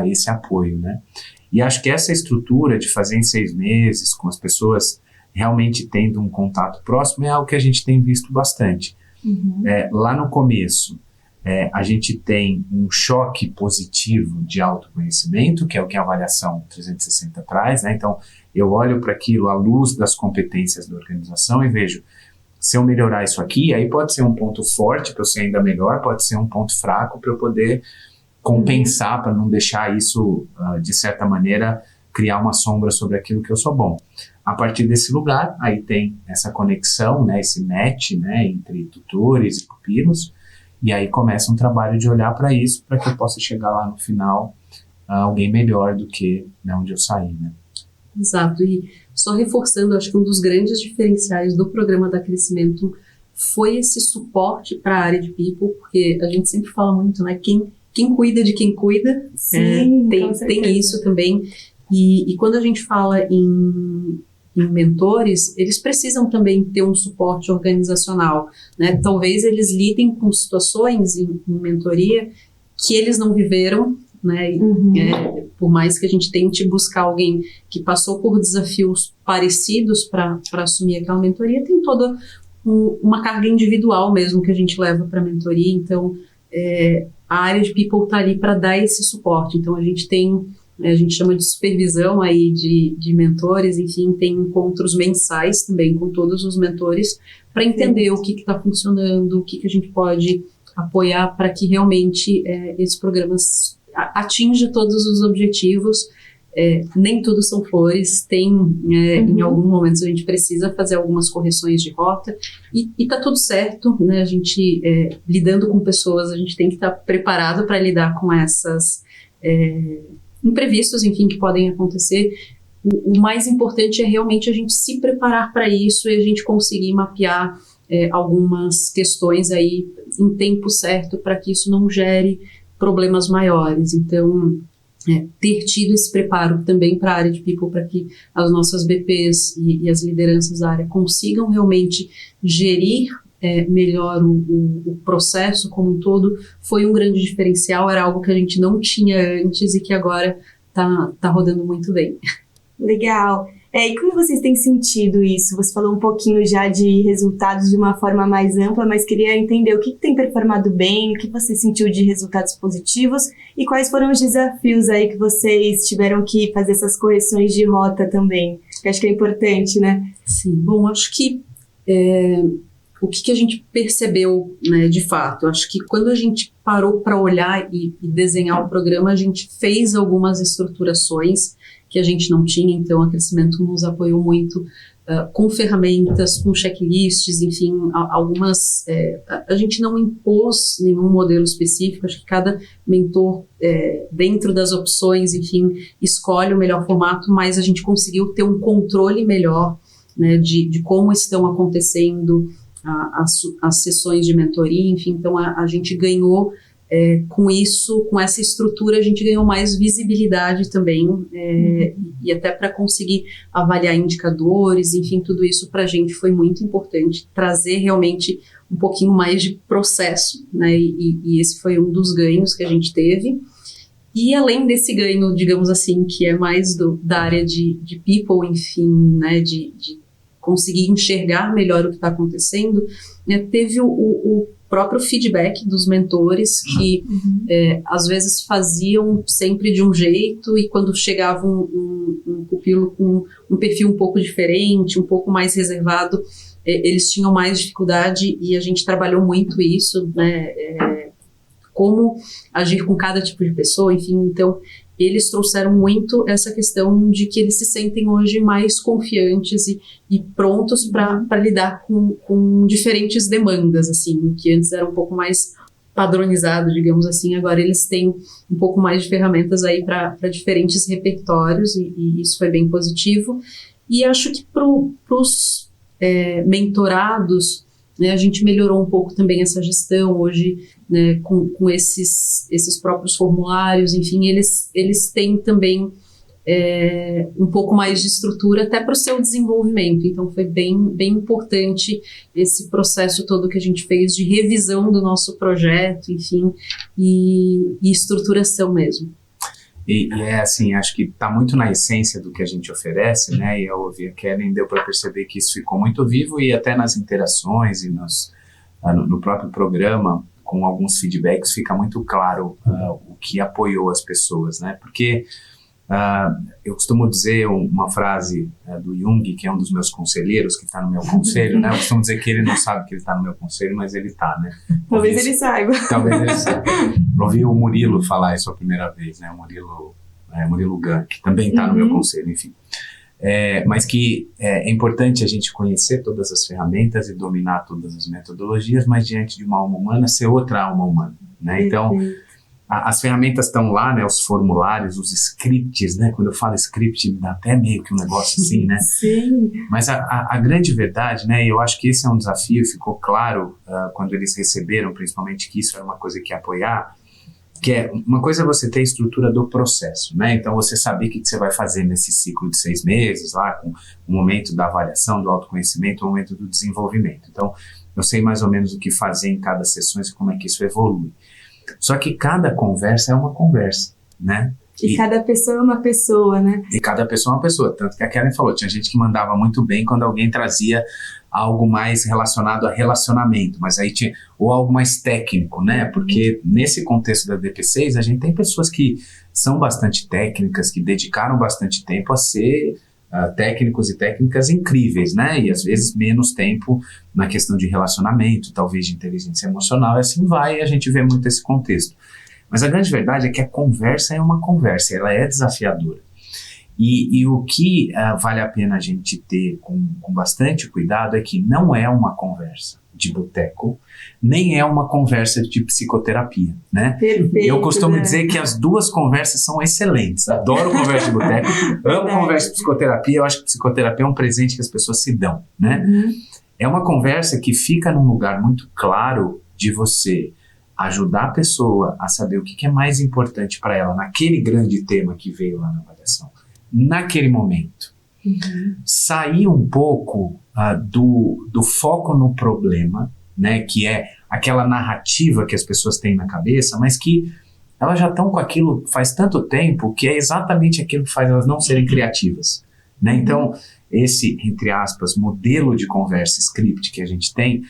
esse apoio, né? E acho que essa estrutura de fazer em 6 meses, com as pessoas realmente tendo um contato próximo, é algo que a gente tem visto bastante. Lá no começo, a gente tem um choque positivo de autoconhecimento, que é o que a avaliação 360 traz, né? Então, eu olho para aquilo à luz das competências da organização e vejo, se eu melhorar isso aqui, aí pode ser um ponto forte para eu ser ainda melhor, pode ser um ponto fraco para eu poder compensar, para não deixar isso, de certa maneira, criar uma sombra sobre aquilo que eu sou bom. A partir desse lugar, aí tem essa conexão, né, esse match, né, entre tutores e pupilos, e aí começa um trabalho de olhar para isso, para que eu possa chegar lá no final alguém melhor do que de onde eu saí, né? Exato, e só reforçando, acho que um dos grandes diferenciais do programa da Crescimento foi esse suporte para a área de people, porque a gente sempre fala muito, né, quem cuida de quem cuida. Sim, tem isso também, e quando a gente fala em mentores, eles precisam também ter um suporte organizacional, né? Talvez eles lidem com situações em mentoria que eles não viveram, né? Por mais que a gente tente buscar alguém que passou por desafios parecidos para assumir aquela mentoria, tem toda uma carga individual mesmo que a gente leva para a mentoria. Então, a área de people está ali para dar esse suporte. Então, a gente chama de supervisão aí de mentores, enfim, tem encontros mensais também com todos os mentores para entender o que está funcionando, o que a gente pode apoiar para que realmente esses programas atinjam todos os objetivos. Nem tudo são flores, em alguns momentos a gente precisa fazer algumas correções de rota e tá tudo certo, né? A gente, lidando com pessoas, a gente tem que estar preparado para lidar com essas imprevistos, enfim, que podem acontecer. O mais importante é realmente a gente se preparar para isso e a gente conseguir mapear algumas questões aí em tempo certo para que isso não gere problemas maiores. Então, ter tido esse preparo também para a área de people, para que as nossas BPs e as lideranças da área consigam realmente gerir melhor o processo como um todo, foi um grande diferencial, era algo que a gente não tinha antes e que agora tá rodando muito bem. Legal. E como vocês têm sentido isso? Você falou um pouquinho já de resultados de uma forma mais ampla, mas queria entender o que tem performado bem, o que você sentiu de resultados positivos e quais foram os desafios aí que vocês tiveram que fazer essas correções de rota também. Eu acho que é importante, né? Sim. Bom, acho que o que a gente percebeu, né, de fato, acho que quando a gente parou para olhar e desenhar o programa, a gente fez algumas estruturações que a gente não tinha, então a Crescimento nos apoiou muito com ferramentas, com checklists, enfim, algumas... a gente não impôs nenhum modelo específico, acho que cada mentor, dentro das opções, enfim, escolhe o melhor formato, mas a gente conseguiu ter um controle melhor, né, de como estão acontecendo as sessões de mentoria, enfim, então a gente ganhou com isso, com essa estrutura, a gente ganhou mais visibilidade também, e até para conseguir avaliar indicadores, enfim, tudo isso para a gente foi muito importante, trazer realmente um pouquinho mais de processo, né, e esse foi um dos ganhos que a gente teve. E além desse ganho, digamos assim, que é mais da área de people, enfim, né, de conseguir enxergar melhor o que está acontecendo, né, teve o próprio feedback dos mentores que às vezes faziam sempre de um jeito e quando chegava um pupilo com um perfil um pouco diferente, um pouco mais reservado, eles tinham mais dificuldade e a gente trabalhou muito isso, né, como agir com cada tipo de pessoa, enfim, então eles trouxeram muito essa questão de que eles se sentem hoje mais confiantes e prontos para lidar com diferentes demandas, assim, que antes era um pouco mais padronizado, digamos assim, agora eles têm um pouco mais de ferramentas aí para diferentes repertórios e isso foi bem positivo. E acho que para os mentorados, né, a gente melhorou um pouco também essa gestão hoje, né, com esses próprios formulários, enfim, eles têm também um pouco mais de estrutura até para o seu desenvolvimento. Então foi bem importante esse processo todo que a gente fez de revisão do nosso projeto, enfim, e estruturação mesmo. E assim, acho que está muito na essência do que a gente oferece, né? E ao ouvir a Kellen, deu para perceber que isso ficou muito vivo, e até nas interações e no próprio programa, com alguns feedbacks, fica muito claro o que apoiou as pessoas, né? Porque eu costumo dizer uma frase do Jung, que é um dos meus conselheiros, que está no meu conselho, né? Eu costumo dizer que ele não sabe que ele está no meu conselho, mas ele está, né? Talvez ele saiba. Talvez ele saiba. Ouvi o Murilo falar isso a primeira vez, né? O Murilo Gun, que também está no meu conselho, enfim. Mas que é importante a gente conhecer todas as ferramentas e dominar todas as metodologias, mas diante de uma alma humana, ser outra alma humana, né? Então, as ferramentas estão lá, né? Os formulários, os scripts, né? Quando eu falo script, me dá até meio que um negócio assim, né? Sim. Mas a grande verdade, né? Eu acho que esse é um desafio, ficou claro quando eles receberam, principalmente, que isso era uma coisa que ia apoiar, que é uma coisa é você ter a estrutura do processo, né? Então você saber o que você vai fazer nesse ciclo de 6 meses, lá com o momento da avaliação, do autoconhecimento, o momento do desenvolvimento. Então eu sei mais ou menos o que fazer em cada sessão e como é que isso evolui. Só que cada conversa é uma conversa, né? E cada pessoa é uma pessoa, né? E cada pessoa é uma pessoa. Tanto que a Kellen falou, tinha gente que mandava muito bem quando alguém trazia algo mais relacionado a relacionamento, mas aí tinha, ou algo mais técnico, né? Porque nesse contexto da DP6, a gente tem pessoas que são bastante técnicas, que dedicaram bastante tempo a ser técnicos e técnicas incríveis, né? E às vezes menos tempo na questão de relacionamento, talvez de inteligência emocional, e assim vai, e a gente vê muito esse contexto. Mas a grande verdade é que a conversa é uma conversa, ela é desafiadora. E o que vale a pena a gente ter com bastante cuidado é que não é uma conversa de boteco, nem é uma conversa de psicoterapia, né? Perfeito, eu costumo né? dizer que as duas conversas são excelentes. Adoro conversa de boteco, amo conversa de psicoterapia. Eu acho que psicoterapia é um presente que as pessoas se dão, né? É uma conversa que fica num lugar muito claro de você ajudar a pessoa a saber o que é mais importante para ela naquele grande tema que veio lá na avaliação, naquele momento. Sair um pouco do foco no problema, né, que é aquela narrativa que as pessoas têm na cabeça, mas que elas já estão com aquilo faz tanto tempo que é exatamente aquilo que faz elas não serem criativas, né? Então, esse, entre aspas, modelo de conversa, script que a gente tem,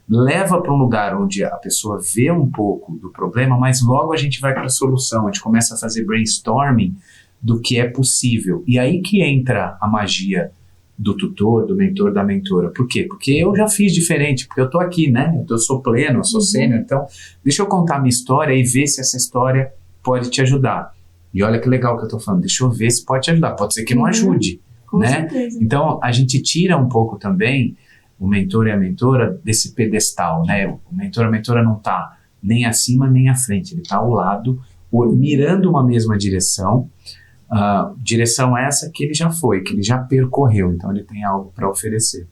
leva para um lugar onde a pessoa vê um pouco do problema, mas logo a gente vai para a solução, a gente começa a fazer brainstorming do que é possível. E aí que entra a magia do tutor, do mentor, da mentora. Por quê? Porque eu já fiz diferente, porque eu tô aqui, né? Eu sou pleno, eu sou sênior, então deixa eu contar a minha história e ver se essa história pode te ajudar. E olha que legal que eu tô falando, deixa eu ver se pode te ajudar. Pode ser que não ajude, Com né? certeza. Então a gente tira um pouco também o mentor e a mentora desse pedestal, né? O mentor e a mentora não tá nem acima nem à frente, ele tá ao lado, mirando uma mesma direção. Direção essa que ele já foi, que ele já percorreu, então ele tem algo para oferecer.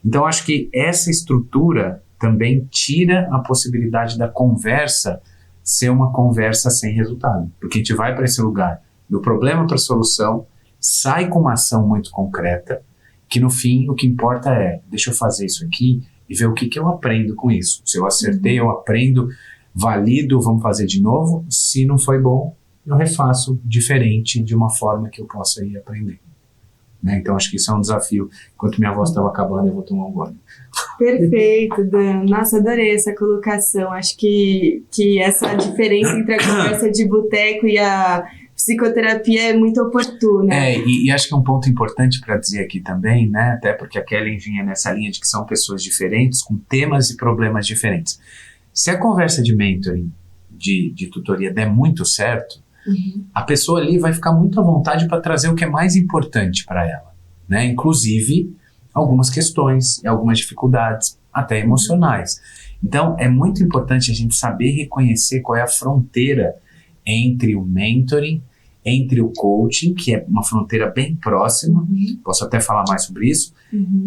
Então acho que essa estrutura também tira a possibilidade da conversa ser uma conversa sem resultado, porque a gente vai para esse lugar do problema para a solução, sai com uma ação muito concreta, que no fim o que importa é, deixa eu fazer isso aqui e ver o que eu aprendo com isso. Se eu acertei, eu aprendo, valido, vamos fazer de novo. Se não foi bom, eu refaço diferente, de uma forma que eu possa ir aprendendo, né? Então acho que isso é um desafio. Enquanto minha voz estava acabando, eu vou tomar um gole. Perfeito, Dan. Nossa, adorei essa colocação. Acho que essa diferença entre a conversa de boteco e a psicoterapia é muito oportuna. E acho que é um ponto importante para dizer aqui também, né? Até porque a Kellen vinha nessa linha de que são pessoas diferentes, com temas e problemas diferentes. Se a conversa de mentoring, de tutoria der muito certo, a pessoa ali vai ficar muito à vontade para trazer o que é mais importante para ela, né? Inclusive algumas questões e algumas dificuldades, até emocionais. Então é muito importante a gente saber reconhecer qual é a fronteira entre o mentoring, entre o coaching, que é uma fronteira bem próxima, posso até falar mais sobre isso,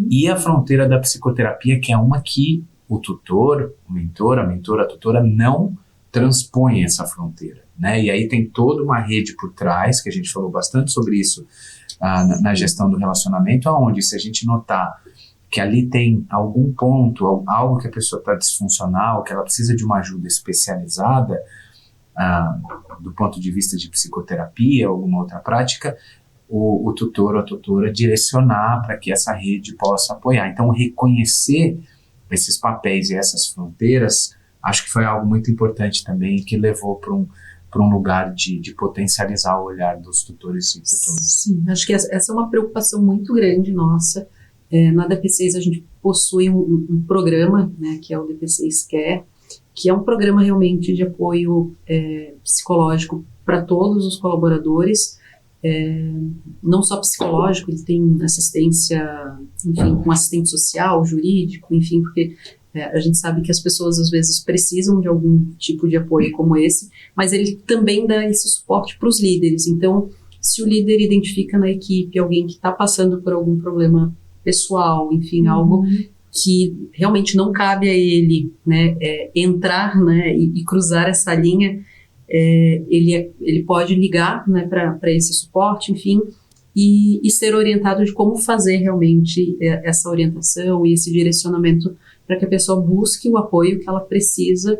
e a fronteira da psicoterapia, que é uma que o tutor, o mentor, a mentora, a tutora não transpõem essa fronteira, né? E aí tem toda uma rede por trás, que a gente falou bastante sobre isso na gestão do relacionamento, onde se a gente notar que ali tem algum ponto, algo que a pessoa está disfuncional, que ela precisa de uma ajuda especializada, do ponto de vista de psicoterapia ou alguma outra prática, o tutor ou a tutora direcionar para que essa rede possa apoiar. Então, reconhecer esses papéis e essas fronteiras, acho que foi algo muito importante também, que levou para um lugar de potencializar o olhar dos tutores e tutoras. Sim, acho que essa é uma preocupação muito grande nossa. Na DP6 a gente possui um programa, né, que é o DP6 Care, que é um programa realmente de apoio psicológico para todos os colaboradores, não só psicológico, ele tem assistência, enfim, com assistente social, jurídico, enfim, porque a gente sabe que as pessoas às vezes precisam de algum tipo de apoio como esse, mas ele também dá esse suporte para os líderes. Então, se o líder identifica na equipe alguém que está passando por algum problema pessoal, enfim, algo que realmente não cabe a ele, né, entrar, né, e cruzar essa linha, ele pode ligar, né, para esse suporte, enfim, e ser orientado de como fazer realmente essa orientação e esse direcionamento para que a pessoa busque o apoio que ela precisa,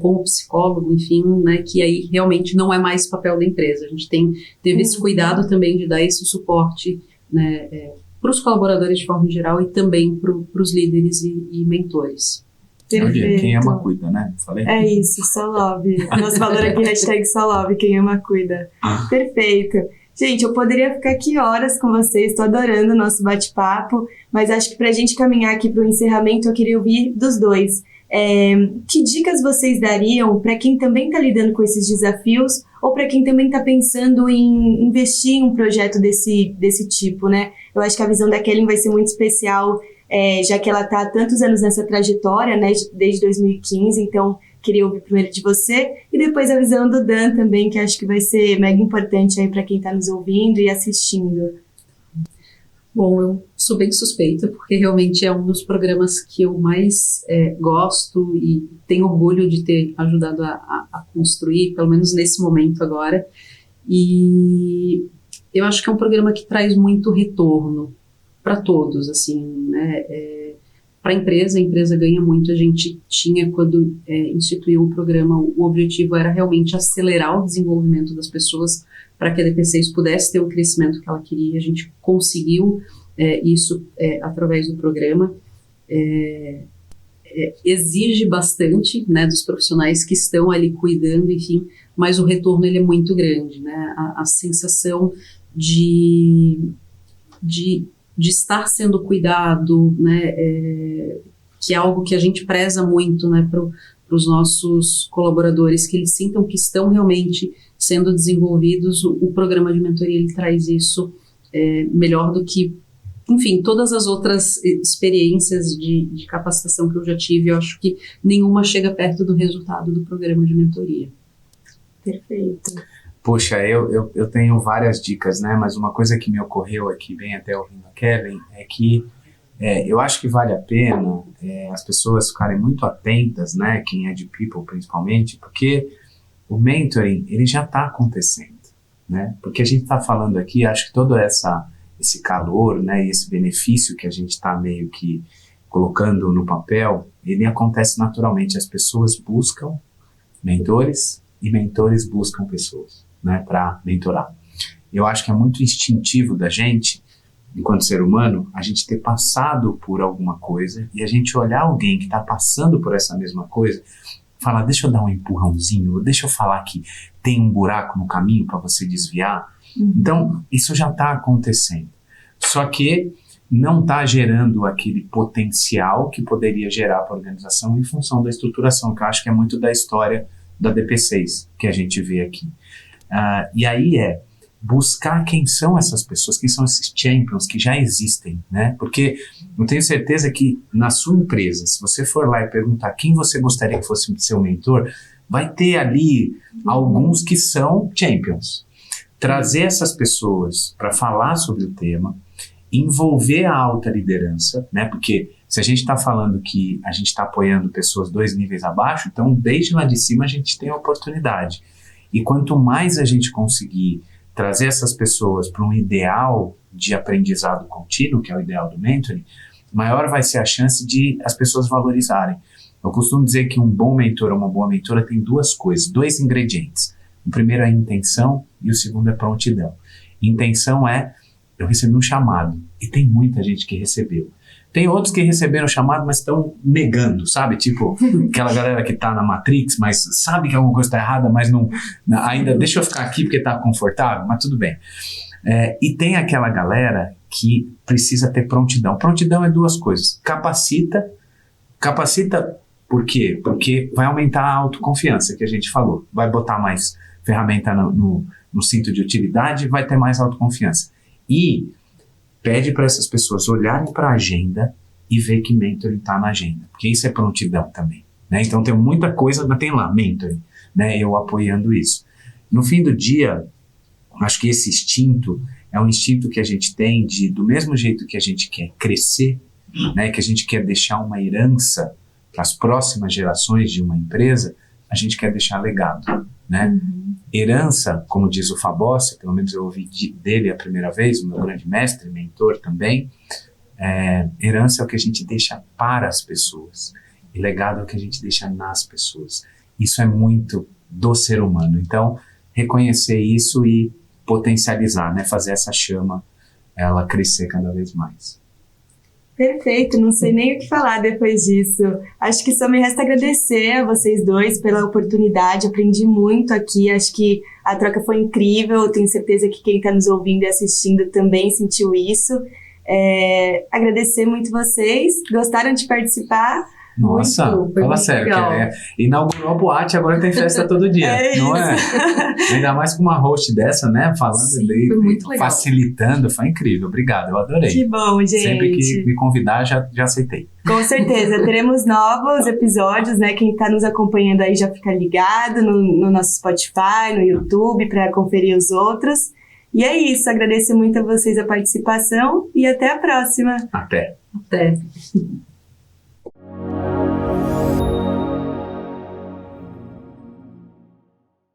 com o psicólogo, enfim, né, que aí realmente não é mais papel da empresa. A gente teve esse cuidado também de dar esse suporte, né, para os colaboradores de forma geral e também para os líderes e mentores. Perfeito. Quem ama cuida, né? Falei? É isso, só love. Nosso valor aqui, hashtag só love, quem ama cuida. Perfeito. Gente, eu poderia ficar aqui horas com vocês, estou adorando o nosso bate-papo, mas acho que para a gente caminhar aqui para o encerramento, eu queria ouvir dos dois. Que dicas vocês dariam para quem também está lidando com esses desafios ou para quem também está pensando em investir em um projeto desse tipo, né? Eu acho que a visão da Kellen vai ser muito especial, já que ela está há tantos anos nessa trajetória, né, desde 2015, então queria ouvir primeiro de você e depois a visão do Dan também, que acho que vai ser mega importante aí para quem está nos ouvindo e assistindo. Bom, eu sou bem suspeita, porque realmente é um dos programas que eu mais gosto e tenho orgulho de ter ajudado a construir, pelo menos nesse momento agora. E eu acho que é um programa que traz muito retorno para todos, assim, né? Para a empresa ganha muito. A gente tinha, quando instituiu o programa, o objetivo era realmente acelerar o desenvolvimento das pessoas para que a DP6 pudesse ter o crescimento que ela queria. A gente conseguiu isso através do programa. Exige bastante, né, dos profissionais que estão ali cuidando, enfim, mas o retorno ele é muito grande, né? A sensação de estar sendo cuidado, né, que é algo que a gente preza muito, né, para os nossos colaboradores, que eles sintam que estão realmente sendo desenvolvidos. O programa de mentoria ele traz isso melhor do que, enfim, todas as outras experiências de capacitação que eu já tive. Eu acho que nenhuma chega perto do resultado do programa de mentoria. Perfeito. Poxa, eu tenho várias dicas, né? Mas uma coisa que me ocorreu aqui, bem até ouvindo a Kellen, é que eu acho que vale a pena as pessoas ficarem muito atentas, né? Quem é de people principalmente, porque o mentoring, ele já está acontecendo, né? Porque a gente está falando aqui, acho que todo esse calor, né? E esse benefício que a gente está meio que colocando no papel, ele acontece naturalmente. As pessoas buscam mentores e mentores buscam pessoas, né, para mentorar. Eu acho que é muito instintivo da gente, enquanto ser humano, a gente ter passado por alguma coisa e a gente olhar alguém que está passando por essa mesma coisa, falar, deixa eu dar um empurrãozinho, deixa eu falar que tem um buraco no caminho para você desviar. Então, isso já está acontecendo. Só que não está gerando aquele potencial que poderia gerar para a organização em função da estruturação, que eu acho que é muito da história da DP6 que a gente vê aqui. E aí buscar quem são essas pessoas, quem são esses champions que já existem, né? Porque eu tenho certeza que na sua empresa, se você for lá e perguntar quem você gostaria que fosse seu mentor, vai ter ali alguns que são champions. Trazer essas pessoas para falar sobre o tema, envolver a alta liderança, né? Porque Se a gente está falando que a gente está apoiando pessoas 2 níveis abaixo, então desde lá de cima a gente tem a oportunidade. E quanto mais a gente conseguir trazer essas pessoas para um ideal de aprendizado contínuo, que é o ideal do mentoring, maior vai ser a chance de as pessoas valorizarem. Eu costumo dizer que um bom mentor ou uma boa mentora tem 2 coisas, 2 ingredientes. O primeiro é a intenção e o segundo é prontidão. Intenção é, eu recebi um chamado, e tem muita gente que recebeu. Tem outros que receberam o chamado, mas estão negando, sabe? Tipo, aquela galera que tá na Matrix, mas sabe que alguma coisa tá errada, mas não, ainda deixa eu ficar aqui porque tá confortável, mas tudo bem. E tem aquela galera que precisa ter prontidão. Prontidão é 2 coisas. Capacita por quê? Porque vai aumentar a autoconfiança que a gente falou. Vai botar mais ferramenta no cinto de utilidade, vai ter mais autoconfiança. E pede para essas pessoas olharem para a agenda e ver que mentoring está na agenda. Porque isso é prontidão também, né? Então tem muita coisa, mas tem lá, mentoring, né? Eu apoiando isso. No fim do dia, acho que esse instinto é um instinto que a gente tem do mesmo jeito que a gente quer crescer, né? Que a gente quer deixar uma herança para as próximas gerações de uma empresa, a gente quer deixar legado, né? Herança, como diz o Fabossi, pelo menos eu ouvi dele a primeira vez, o meu grande mestre, mentor também, herança é o que a gente deixa para as pessoas, e legado é o que a gente deixa nas pessoas. Isso é muito do ser humano. Então, reconhecer isso e potencializar, né? Fazer essa chama, ela crescer cada vez mais. Perfeito, não sei nem o que falar depois disso. Acho que só me resta agradecer a vocês 2 pela oportunidade, aprendi muito aqui, acho que a troca foi incrível, tenho certeza que quem está nos ouvindo e assistindo também sentiu isso. Agradecer muito vocês, gostaram de participar? Nossa, fala sério, que inaugurou a boate, agora tem festa todo dia, não é? Ainda mais com uma host dessa, né? Falando, sim, foi muito legal. Facilitando, foi incrível, obrigado, eu adorei. Que bom, gente. Sempre que me convidar, já aceitei. Com certeza, teremos novos episódios, né? Quem está nos acompanhando aí já fica ligado no nosso Spotify, no YouTube, para conferir os outros. E é isso, agradeço muito a vocês a participação e até a próxima. Até. Até.